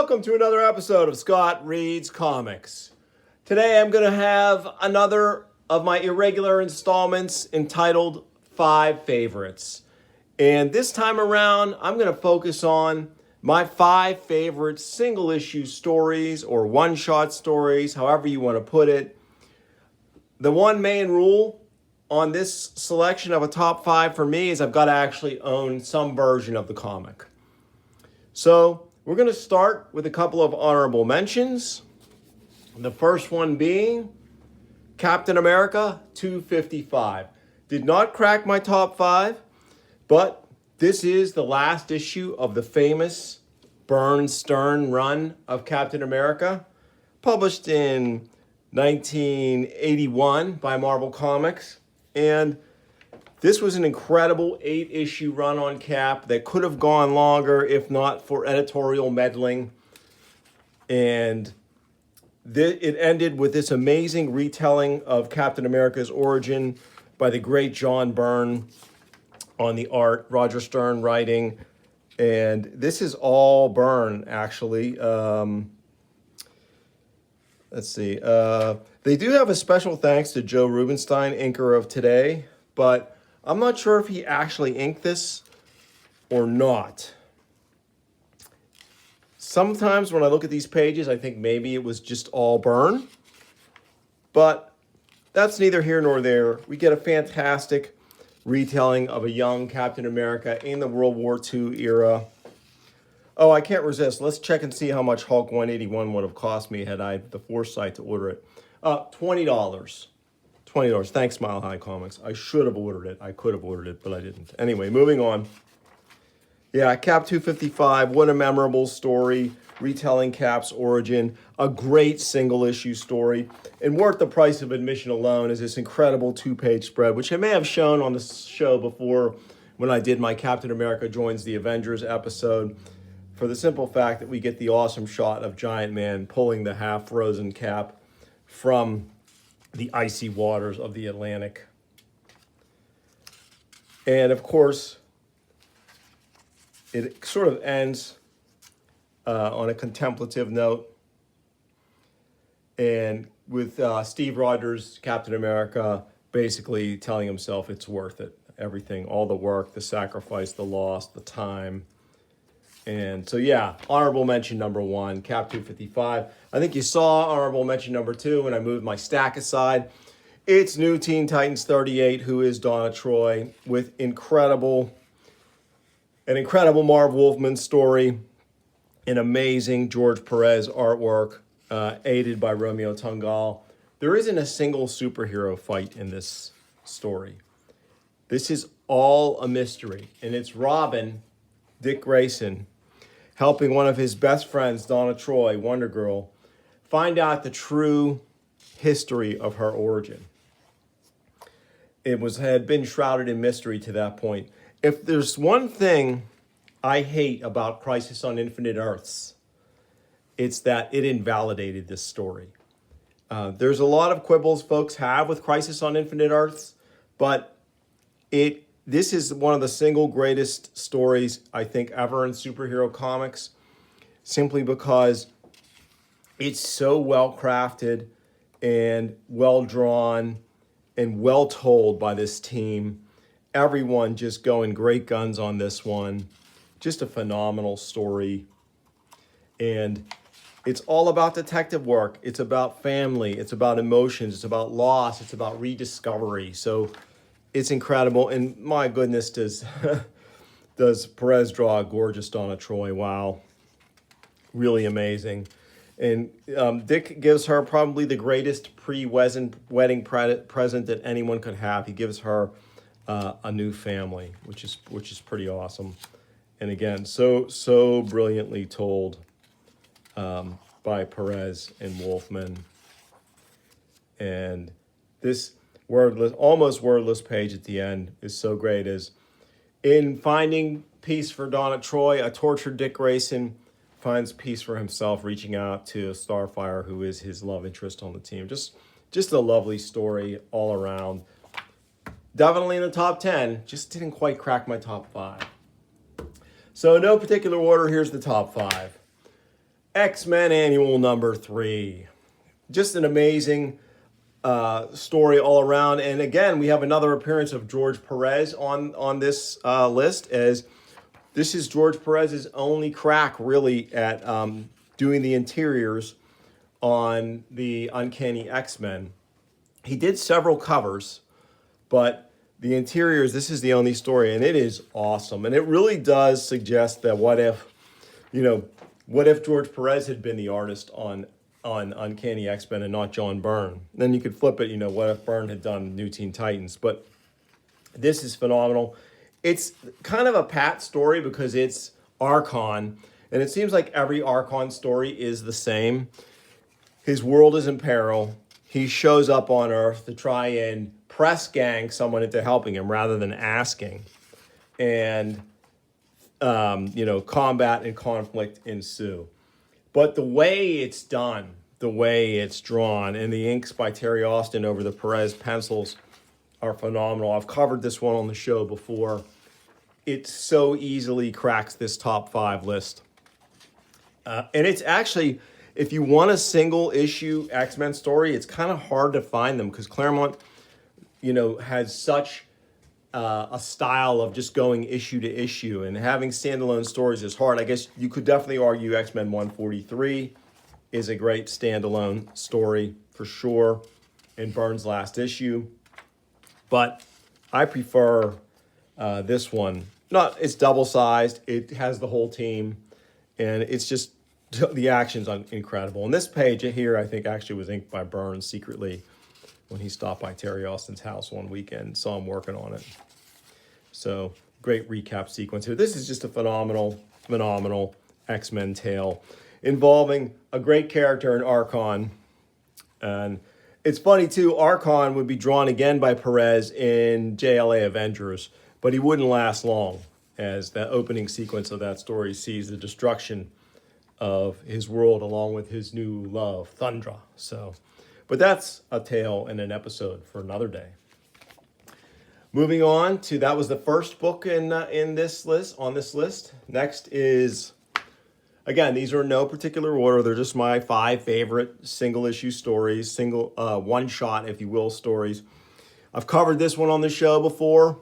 welcome to another episode of Scott Reads Comics. Today I'm going to have another of my irregular installments entitled 5 Favorites. And this time around, I'm going to focus on my 5 favorite single issue stories or one-shot stories, however you want to put it. The one main rule on this selection of a top 5 for me is I've got to actually own some version of the comic. So we're going to start with a couple of honorable mentions. The first one being Captain America 255. Did not crack my top 5, but this is the last issue of the famous Byrne-Stern run of Captain America, published in 1981 by Marvel Comics. And this was an incredible 8-issue run on Cap that could have gone longer if not for editorial meddling. And it ended with this amazing retelling of Captain America's origin by the great John Byrne on the art, Roger Stern writing. And this is all Byrne, actually. Let's see. They do have a special thanks to Joe Rubinstein, inker of Today, but I'm not sure if he actually inked this or not. Sometimes when I look at these pages, I think maybe it was just all Byrne, but that's neither here nor there. We get a fantastic retelling of a young Captain America in the World War II era. Oh, I can't resist. Let's check and see how much Hulk 181 would have cost me had I had the foresight to order it. $20. $20. Thanks, Mile High Comics. I should have ordered it. I could have ordered it, but I didn't. Anyway, moving on. Yeah, Cap 255. What a memorable story. Retelling Cap's origin. A great single-issue story. And worth the price of admission alone is this incredible 2-page spread, which I may have shown on the show before when I did my Captain America Joins the Avengers episode, for the simple fact that we get the awesome shot of Giant Man pulling the half-frozen Cap from the icy waters of the Atlantic. And of course, it sort of ends on a contemplative note, and with Steve Rogers, Captain America, basically telling himself it's worth it. Everything, all the work, the sacrifice, the loss, the time. And so, yeah, honorable mention number 1, Cap 255. I think you saw honorable mention number 2 when I moved my stack aside. It's New Teen Titans 38, who is Donna Troy, with an incredible Marv Wolfman story, an amazing George Perez artwork, aided by Romeo Tungal. There isn't a single superhero fight in this story. This is all a mystery, and it's Robin, Dick Grayson, helping one of his best friends, Donna Troy, Wonder Girl, find out the true history of her origin. It had been shrouded in mystery to that point. If there's one thing I hate about Crisis on Infinite Earths, it's that it invalidated this story. There's a lot of quibbles folks have with Crisis on Infinite Earths, but this is one of the single greatest stories, I think, ever in superhero comics, simply because it's so well crafted and well drawn and well told by this team. Everyone just going great guns on this one. Just a phenomenal story. And it's all about detective work. It's about family. It's about emotions. It's about loss. It's about rediscovery. So it's incredible, and my goodness, does Perez draw a gorgeous Donna Troy. Wow. Really amazing. And Dick gives her probably the greatest pre-wedding present that anyone could have. He gives her a new family, which is pretty awesome. And again, so brilliantly told by Perez and Wolfman. And this almost wordless page at the end is so great. As in finding peace for Donna Troy, a tortured Dick Grayson finds peace for himself, reaching out to Starfire, who is his love interest on the team. Just a lovely story all around. Definitely in the top 10, just didn't quite crack my top 5. So in no particular order, here's the top 5. X-Men Annual number 3. Just an amazing story all around. And again, we have another appearance of George Perez on this list, as this is George Perez's only crack really at doing the interiors on the Uncanny X-Men. He did several covers, but the interiors, this is the only story, and it is awesome. And it really does suggest that what if George Perez had been the artist on Uncanny X-Men and not John Byrne? Then you could flip it, what if Byrne had done New Teen Titans? But this is phenomenal. It's kind of a pat story because it's Archon, and it seems like every Archon story is the same. His world is in peril. He shows up on Earth to try and press gang someone into helping him rather than asking. And, combat and conflict ensue. But the way it's done, the way it's drawn, and the inks by Terry Austin over the Perez pencils are phenomenal. I've covered this one on the show before. It so easily cracks this top 5 list. And it's actually, if you want a single issue X-Men story, it's kind of hard to find them because Claremont, has such a style of just going issue to issue, and having standalone stories is hard. I guess you could definitely argue X-Men 143 is a great standalone story for sure in Byrne's last issue. But I prefer this one. It's double-sized. It has the whole team, and it's just, the action's incredible. And this page here, I think, actually was inked by Byrne secretly when he stopped by Terry Austin's house one weekend, saw him working on it. So, great recap sequence here. This is just a phenomenal X-Men tale involving a great character in Archon. And it's funny, too, Archon would be drawn again by Perez in JLA Avengers, but he wouldn't last long, as the opening sequence of that story sees the destruction of his world along with his new love, Thundra. But that's a tale and an episode for another day. Moving on to, that was the first book in this list, on this list. Next is, again, these are in no particular order. They're just my 5 favorite single issue stories, one shot, if you will, stories. I've covered this one on the show before.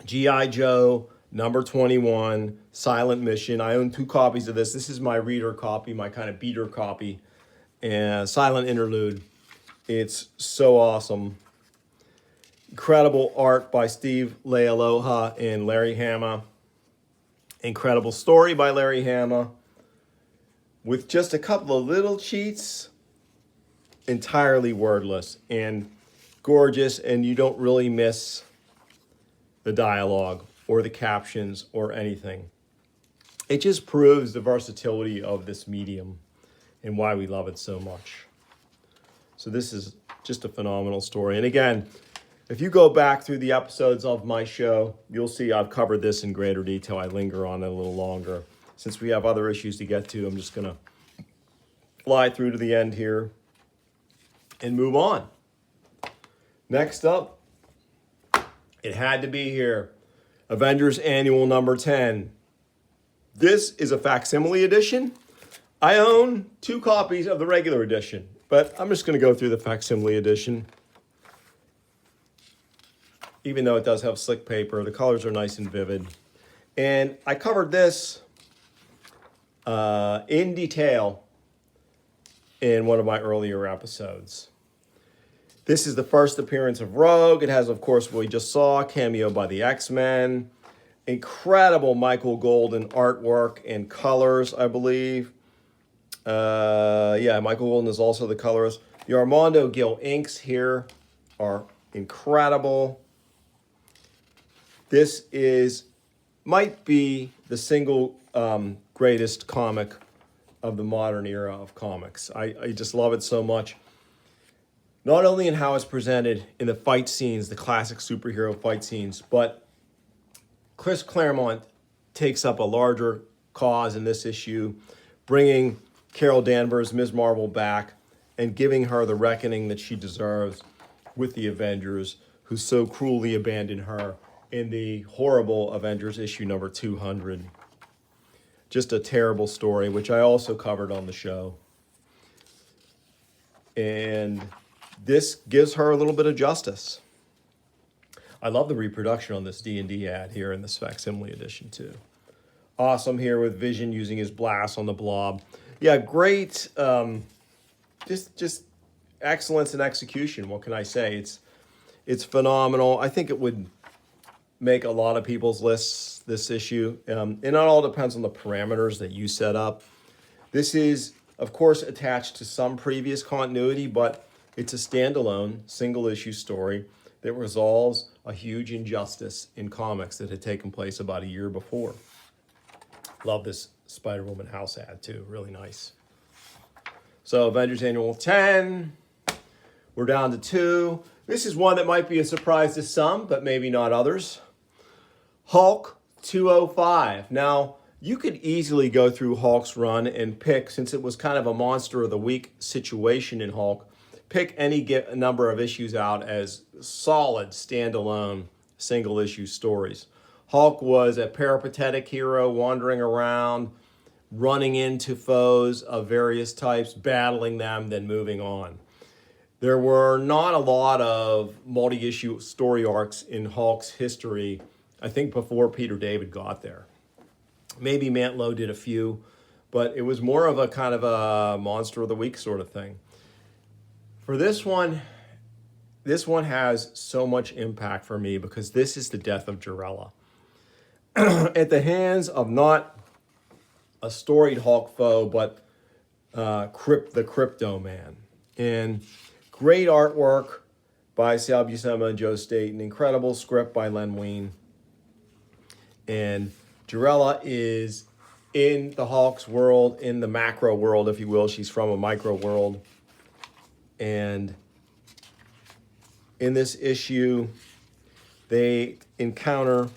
G.I. Joe, number 21, Silent Mission. I own 2 copies of this. This is my reader copy, my kind of beater copy. And Silent Interlude. It's so awesome. Incredible art by Steve Leialoha and Larry Hama. Incredible story by Larry Hama. With just a couple of little cheats. Entirely wordless and gorgeous, and you don't really miss the dialogue or the captions or anything. It just proves the versatility of this medium and why we love it so much. So this is just a phenomenal story. And again, if you go back through the episodes of my show, you'll see I've covered this in greater detail. I linger on it a little longer. Since we have other issues to get to, I'm just going to fly through to the end here and move on. Next up, it had to be here. Avengers Annual number 10. This is a facsimile edition. I own 2 copies of the regular edition, but I'm just going to go through the facsimile edition. Even though it does have slick paper, the colors are nice and vivid. And I covered this in detail in one of my earlier episodes. This is the first appearance of Rogue. It has, of course, what we just saw, a cameo by the X-Men. Incredible Michael Golden artwork and colors, I believe. Michael Golden is also the colorist. The Armando Gil inks here are incredible. This might be the single greatest comic of the modern era of comics. I just love it so much. Not only in how it's presented in the fight scenes, the classic superhero fight scenes, but Chris Claremont takes up a larger cause in this issue, bringing Carol Danvers, Ms. Marvel, back and giving her the reckoning that she deserves with the Avengers, who so cruelly abandoned her in the horrible Avengers issue number 200. Just a terrible story, which I also covered on the show. And this gives her a little bit of justice. I love the reproduction on this D&D ad here in this facsimile edition too. Awesome here with Vision using his blast on the blob. Yeah, great. Just excellence in execution. What can I say? It's phenomenal. I think it would make a lot of people's lists, this issue. And it all depends on the parameters that you set up. This is, of course, attached to some previous continuity, but it's a standalone single issue story that resolves a huge injustice in comics that had taken place about a year before. Love this Spider-Woman house ad too, really nice. So Avengers Annual 10, we're down to 2. This is one that might be a surprise to some, but maybe not others. Hulk 205. Now, you could easily go through Hulk's run and pick, since it was kind of a monster of the week situation in Hulk, pick any number of issues out as solid, standalone, single issue stories. Hulk was a peripatetic hero wandering around, running into foes of various types, battling them, then moving on. There were not a lot of multi-issue story arcs in Hulk's history, I think before Peter David got there. Maybe Mantlo did a few, but it was more of a kind of a monster of the week sort of thing. For this one has so much impact for me because this is the death of Jarella. At the hands of not a storied Hulk foe, but the Crypto Man. And great artwork by Sal Buscema and Joe Staton. Incredible script by Len Wein. And Jarella is in the Hulk's world, in the macro world, if you will. She's from a micro world. And in this issue, they encounter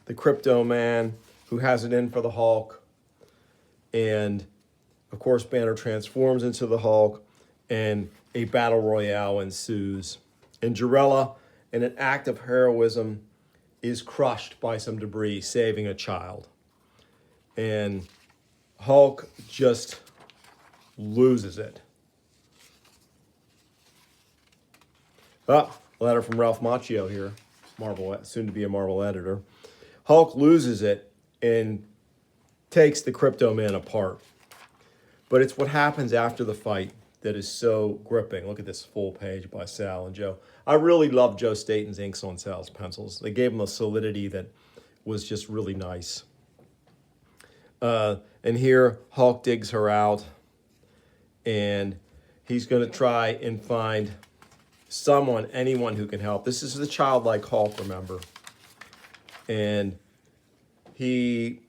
the Crypto Man, who has it in for the Hulk. And, of course, Banner transforms into the Hulk, and a battle royale ensues. And Jarella, in an act of heroism, is crushed by some debris, saving a child. And Hulk just loses it. Letter from Ralph Macchio here, Marvel, soon to be a Marvel editor. Hulk loses it and takes the Crypto Man apart. But it's what happens after the fight that is so gripping. Look at this full page by Sal and Joe. I really love Joe Staton's inks on Sal's pencils. They gave him a solidity that was just really nice. And here, Hulk digs her out, and he's going to try and find anyone who can help. This is the childlike Hulk, remember. And he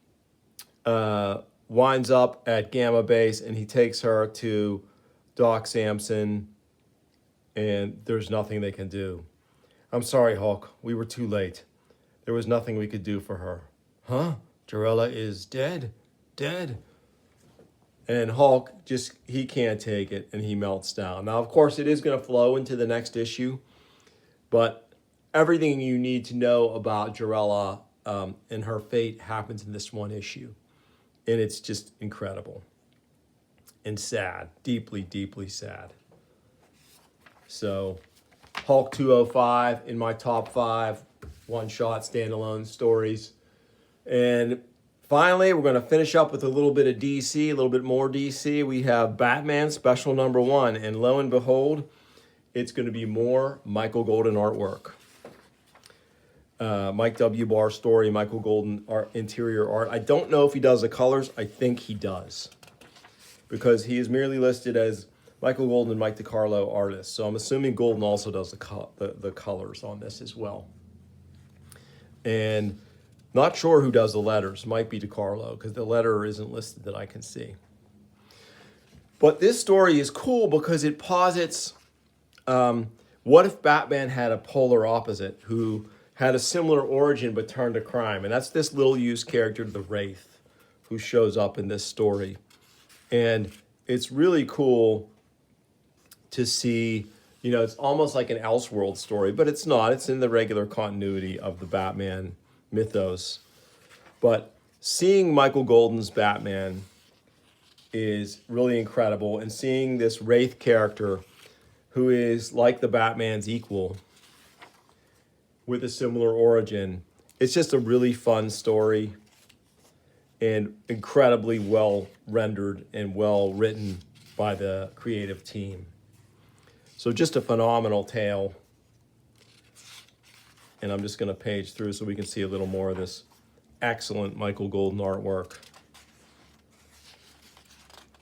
winds up at Gamma Base, and he takes her to Doc Samson, and there's nothing they can do. I'm sorry, Hulk. We were too late. There was nothing we could do for her. Huh? Jarella is dead? Dead? And Hulk he can't take it, and he melts down. Now, of course, it is going to flow into the next issue, but everything you need to know about Jarella and her fate happens in this one issue. And it's just incredible. And sad. Deeply, deeply sad. So, Hulk 205 in my top 5 one-shot standalone stories. And finally, we're going to finish up with a little bit of DC, a little bit more DC. We have Batman Special Number 1. And lo and behold, it's going to be more Michael Golden artwork. Mike W. Barr story, Michael Golden interior art. I don't know if he does the colors. I think he does, because he is merely listed as Michael Golden and Mike DiCarlo artists. So I'm assuming Golden also does the colors on this as well. And not sure who does the letters. Might be DiCarlo, because the letterer isn't listed that I can see. But this story is cool because it posits, what if Batman had a polar opposite who had a similar origin but turned to crime? And that's this little used character, the Wraith, who shows up in this story. And it's really cool to see, it's almost like an Elseworld story, but it's not. It's in the regular continuity of the Batman mythos. But seeing Michael Golden's Batman is really incredible, and seeing this Wraith character who is like the Batman's equal with a similar origin. It's just a really fun story and incredibly well rendered and well written by the creative team. So just a phenomenal tale. And I'm just going to page through so we can see a little more of this excellent Michael Golden artwork.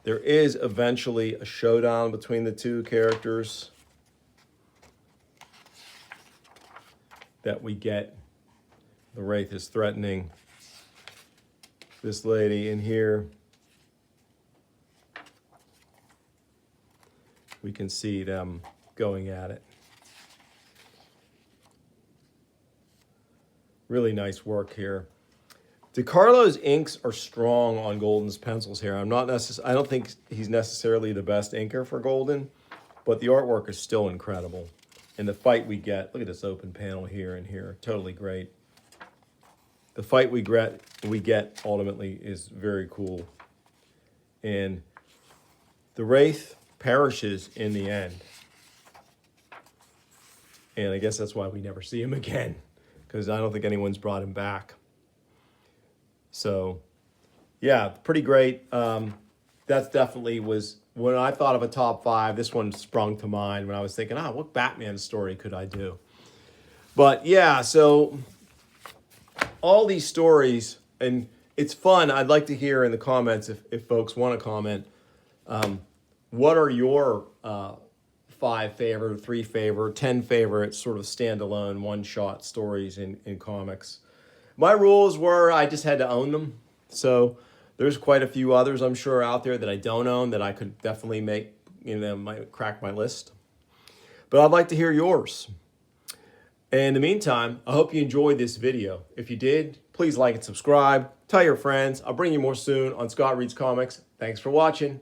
There is eventually a showdown between the two characters that we get. The Wraith is threatening this lady in here. We can see them going at it. Really nice work here. DeCarlo's inks are strong on Golden's pencils here. I don't think he's necessarily the best inker for Golden, but the artwork is still incredible. And the fight we get, look at this open panel here and here, totally great. The fight we get ultimately is very cool. And the Wraith perishes in the end. And I guess that's why we never see him again, because I don't think anyone's brought him back. So, yeah, pretty great. That definitely was, when I thought of a top 5, this one sprung to mind when I was thinking, what Batman story could I do? But yeah, so all these stories, and it's fun. I'd like to hear in the comments, if folks want to comment, what are your 5 favorite, 3 favorite, 10 favorite sort of standalone one-shot stories in comics? My rules were I just had to own them. So there's quite a few others I'm sure out there that I don't own that I could definitely make, might crack my list. But I'd like to hear yours. And in the meantime, I hope you enjoyed this video. If you did, please like and subscribe. Tell your friends. I'll bring you more soon on Scott Reads Comics. Thanks for watching.